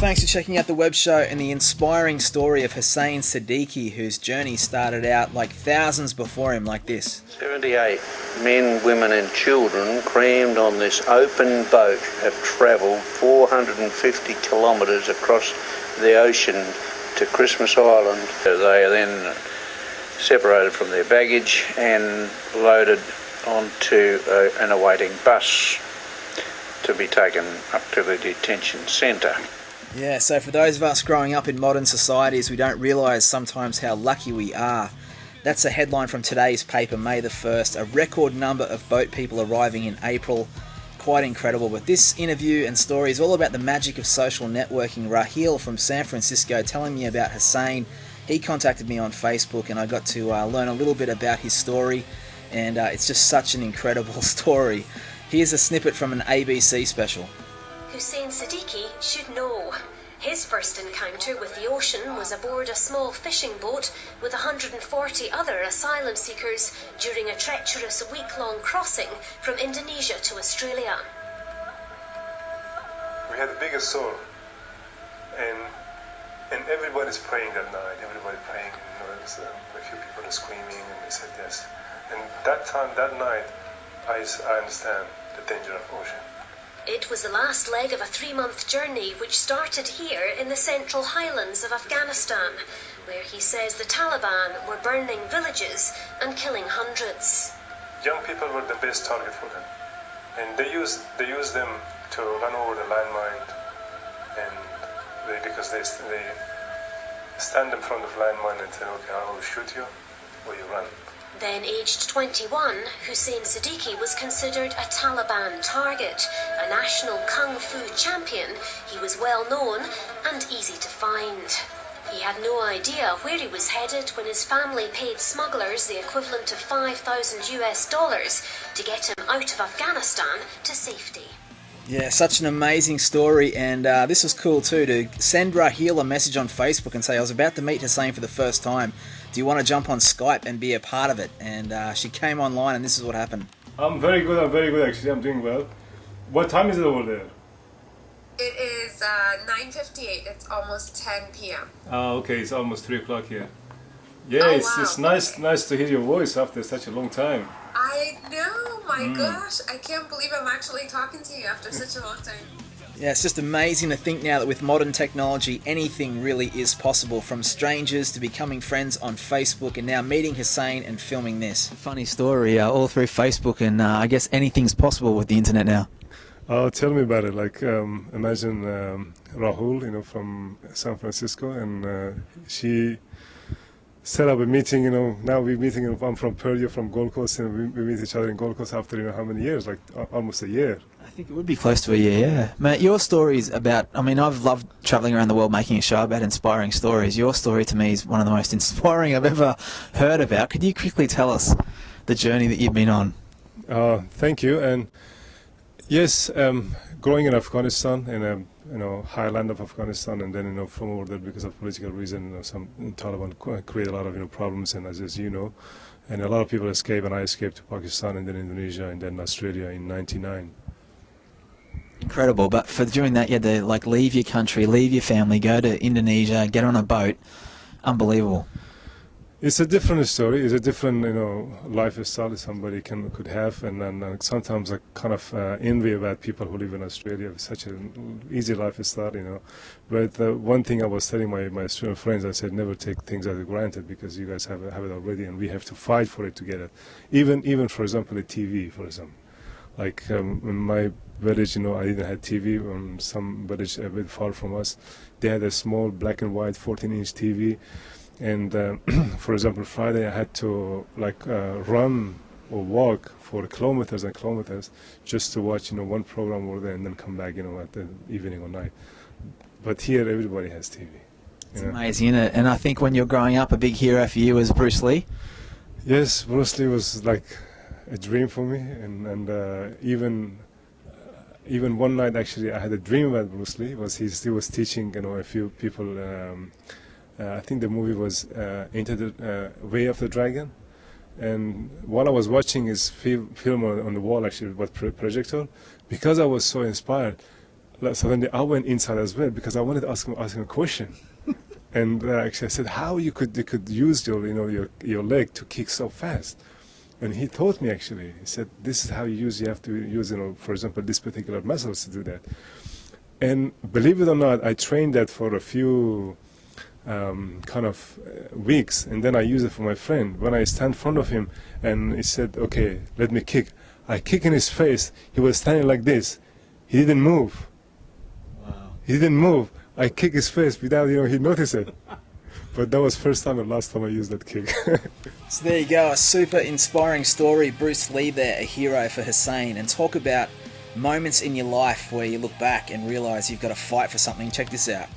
thanks for checking out the web show and the inspiring story of Hussain Sadiqi, whose journey started out like thousands before him like this. 78 men, women and children crammed on this open boat have travelled 450 kilometres across the ocean to Christmas Island. They are then separated from their baggage and loaded onto an awaiting bus to be taken up to the detention centre. Yeah, so for those of us growing up in modern societies, we don't realise sometimes how lucky we are. That's a headline from today's paper, May the 1st, a record number of boat people arriving in April. Quite incredible. But this interview and story is all about the magic of social networking. Raheel from San Francisco telling me about Hussain. He contacted me on Facebook and I got to learn a little bit about his story, and it's just such an incredible story. Here's a snippet from an ABC special. Hussain Sadiqi should know. His first encounter with the ocean was aboard a small fishing boat with 140 other asylum seekers during a treacherous week-long crossing from Indonesia to Australia. We had the biggest storm, and everybody's praying that night. Everybody praying, there's a few people are screaming, and they said yes. And that night, I understand the danger of ocean. It was the last leg of a 3-month journey which started here in the central highlands of Afghanistan, where he says the Taliban were burning villages and killing hundreds. Young people were the best target for them, and they used them to run over the landmine, and because they stand in front of landmine and say, okay, I will shoot you, or you run. Then aged 21, Hussain Sadiqi was considered a Taliban target. A national kung fu champion, he was well known and easy to find. He had no idea where he was headed when his family paid smugglers the equivalent of $5,000 to get him out of Afghanistan to safety. Yeah, such an amazing story, and this was cool too, to send Raheel a message on Facebook and say, I was about to meet Hussain for the first time. Do you want to jump on Skype and be a part of it? And she came online and this is what happened. I'm very good actually, I'm doing well. What time is it over there? It is 9:58, it's almost 10 p.m. Oh, okay, it's almost 3 o'clock here. Yeah, oh, it's wow. nice to hear your voice after such a long time. I know, my gosh, I can't believe I'm actually talking to you after such a long time. Yeah, it's just amazing to think now that with modern technology, anything really is possible, from strangers to becoming friends on Facebook and now meeting Hussain and filming this. Funny story, all through Facebook, and I guess anything's possible with the internet now. Oh, tell me about it. Like, imagine Rahul, from San Francisco, and she set up a meeting, now we're meeting, I'm from Perth, you're from Gold Coast, and we meet each other in Gold Coast after, how many years? Like, almost a year. I think it would be close to a year, yeah. Mate, your story's about, I've loved travelling around the world making a show about inspiring stories. Your story to me is one of the most inspiring I've ever heard about. Could you quickly tell us the journey that you've been on? Thank you. And yes, growing in Afghanistan, in highland of Afghanistan, and then from over there because of political reason, some Taliban create a lot of problems, and as you know, and a lot of people escape, and I escaped to Pakistan and then Indonesia and then Australia in '99. Incredible, but for doing that, you had to leave your country, leave your family, go to Indonesia, get on a boat. Unbelievable. It's a different story. It's a different, lifestyle that somebody could have, and then sometimes I kind of envy about people who live in Australia with such an easy lifestyle, But one thing I was telling my student friends, I said, never take things as granted, because you guys have it already, and we have to fight for it to get it. Even for example, a TV, for example. Like in my village, I didn't have TV. Some village a bit far from us, they had a small black and white 14-inch TV. And for example, Friday I had to run or walk for kilometers and kilometers just to watch one program over there, and then come back at the evening or night. But here everybody has TV. It's amazing, isn't it? And I think when you're growing up, a big hero for you was Bruce Lee. Yes, Bruce Lee was like a dream for me, and even one night actually I had a dream about Bruce Lee. He was teaching a few people. I think the movie was Into the Way of the Dragon, and while I was watching his film on the wall, actually with projector, because I was so inspired, suddenly I went inside as well because I wanted to ask him a question. And actually I said, how you could use your leg to kick so fast? And he taught me actually. He said, this is how you have to use, for example, this particular muscles to do that. And believe it or not, I trained that for a few weeks, and then I use it for my friend. When I stand in front of him and he said, okay, let me kick. I kick in his face. He was standing like this. He didn't move. Wow. He didn't move. I kick his face without, he noticed it. But that was first time and last time I used that kick. So there you go, a super inspiring story. Bruce Lee there, a hero for Hussain. And talk about moments in your life where you look back and realise you've got to fight for something. Check this out.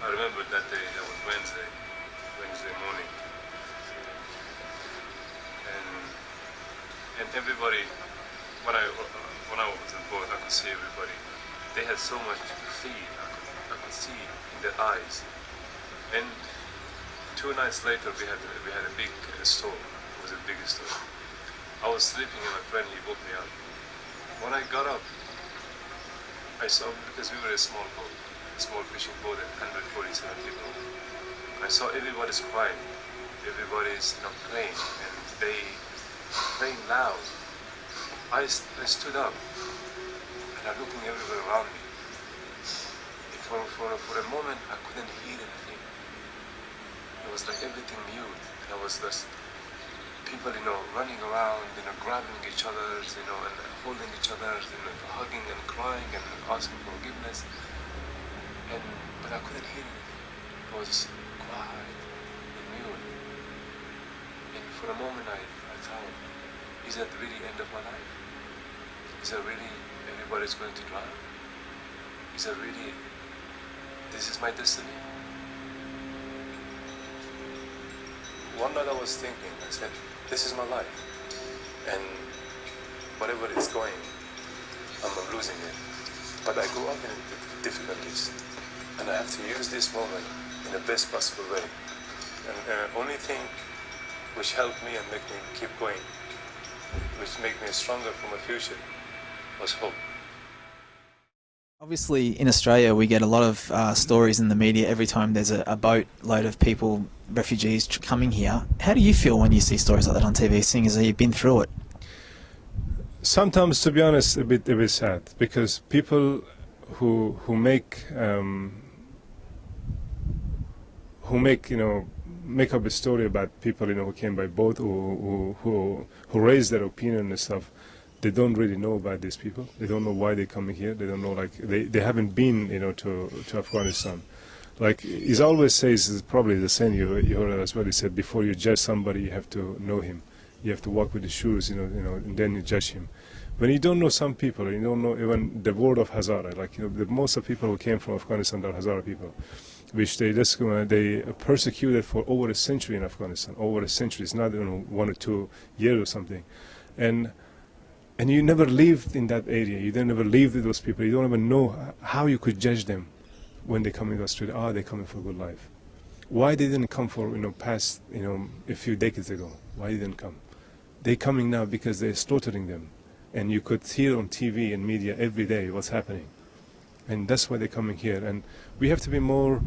I remember that day, that was Wednesday morning. And everybody, when I was on board, I could see everybody. They had so much fear. I could see in their eyes. And 2 nights later, we had a big storm. It was the biggest storm. I was sleeping and my friend, he woke me up. When I got up, I saw, because we were a small boat, a small fishing boat and 147 people. I saw everybody's crying, everybody's praying, and they praying loud. I stood up and I'm looking everywhere around me. For a moment, I couldn't hear anything. It was like everything mute. There was just people, running around, grabbing each other, and holding each other, hugging and crying and asking for forgiveness. But I couldn't hear anything. It was quiet and mute. And for a moment, I thought, is that really the end of my life? Is that really everybody's going to drown? Is that really this is my destiny? One night I was thinking, I said, this is my life, and whatever it's going, I'm losing it. But I grew up in difficulties, and I have to use this moment in the best possible way. And the only thing which helped me and make me keep going, which make me stronger for my future, was hope. Obviously, in Australia, we get a lot of stories in the media every time there's a boat load of people, refugees, coming here. How do you feel when you see stories like that on TV, seeing as you've been through it? Sometimes, to be honest, a bit sad, because people who make up a story about people who came by boat, who raise their opinion and stuff. They don't really know about these people. They don't know why they're coming here. They don't know, they haven't been, to Afghanistan. Like he always says, it's probably the same, you heard it as well. He said, before you judge somebody, you have to know him. You have to walk with the shoes, and then you judge him. When you don't know some people, you don't know even the word of Hazara. Most of the people who came from Afghanistan are Hazara people, which they persecuted for over a century in Afghanistan. Over a century, it's not 1 or 2 years or something, and you never lived in that area. You never lived with those people. You don't even know how you could judge them when they come into Australia. They're coming for good life. Why they didn't come for past a few decades ago? Why they didn't come? They're coming now because they're slaughtering them, and you could hear on TV and media every day what's happening, and that's why they're coming here. And we have to be more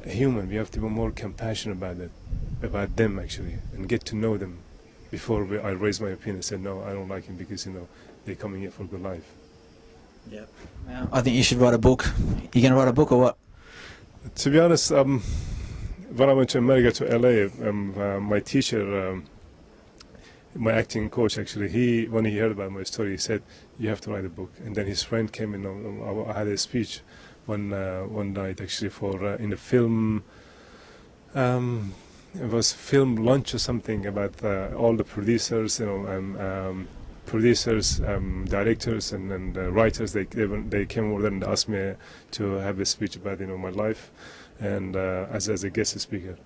human. We have to be more compassionate about them actually, and get to know them. Before I raised my opinion and said, no, I don't like him because, they're coming here for good life. Yeah. I think you should write a book. You going to write a book or what? To be honest, when I went to America, to LA, my teacher, my acting coach actually, when he heard about my story, he said, you have to write a book. And then his friend came in, I had a speech one night actually in the film, it was film lunch or something about all the producers, directors, and writers. They came over there and asked me to have a speech about my life, and as a guest speaker.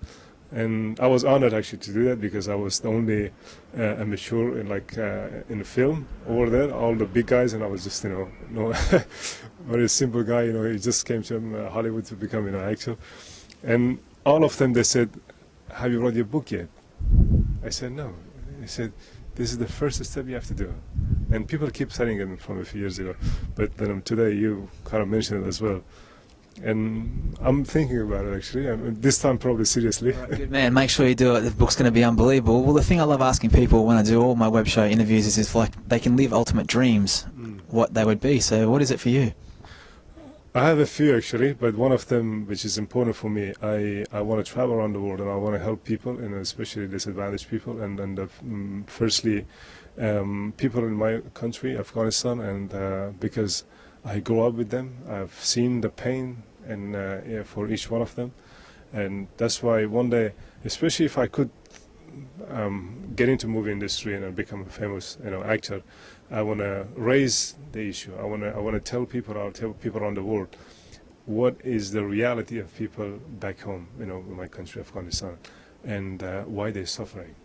And I was honored actually to do that because I was the only amateur in the film over there. All the big guys, and I was just very simple guy. He just came to Hollywood to become an actor, and all of them they said, have you read your book yet? I said, no. He said, this is the first step you have to do. And people keep saying it from a few years ago, but then today you kind of mentioned it as well. And I'm thinking about it actually, and this time probably seriously. Good man, make sure you do it. The book's going to be unbelievable. Well, the thing I love asking people when I do all my web show interviews is if like they can live ultimate dreams, what they would be. So what is it for you? I have a few actually, but one of them, which is important for me, I want to travel around the world and I want to help people, and especially disadvantaged people. And firstly, people in my country, Afghanistan, and because I grew up with them, I've seen the pain and for each one of them, and that's why one day, especially if I could get into movie industry and become a famous actor, I want to raise the issue. I want to tell people around the world what is the reality of people back home, in my country, Afghanistan, and why they're suffering,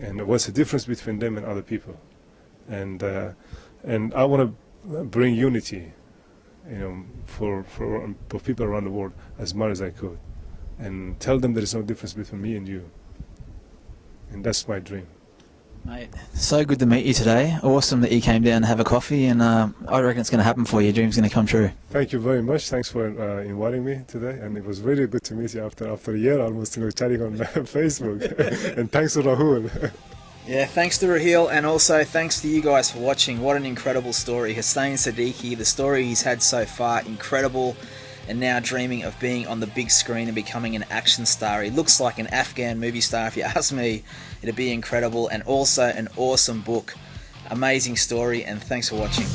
and what's the difference between them and other people, and I want to bring unity, for people around the world as much as I could, and tell them there is no difference between me and you, and that's my dream. Mate, so good to meet you today. Awesome that you came down to have a coffee, and I reckon it's going to happen for you. Your dream's going to come true. Thank you very much. Thanks for inviting me today, and it was really good to meet you after a year almost, chatting on Facebook. And thanks to Rahul. Yeah, thanks to Raheel, and also thanks to you guys for watching. What an incredible story. Hussain Sadiqi, the story he's had so far, incredible, and now dreaming of being on the big screen and becoming an action star. He looks like an Afghan movie star, if you ask me. It'd be incredible, and also an awesome book. Amazing story, and thanks for watching.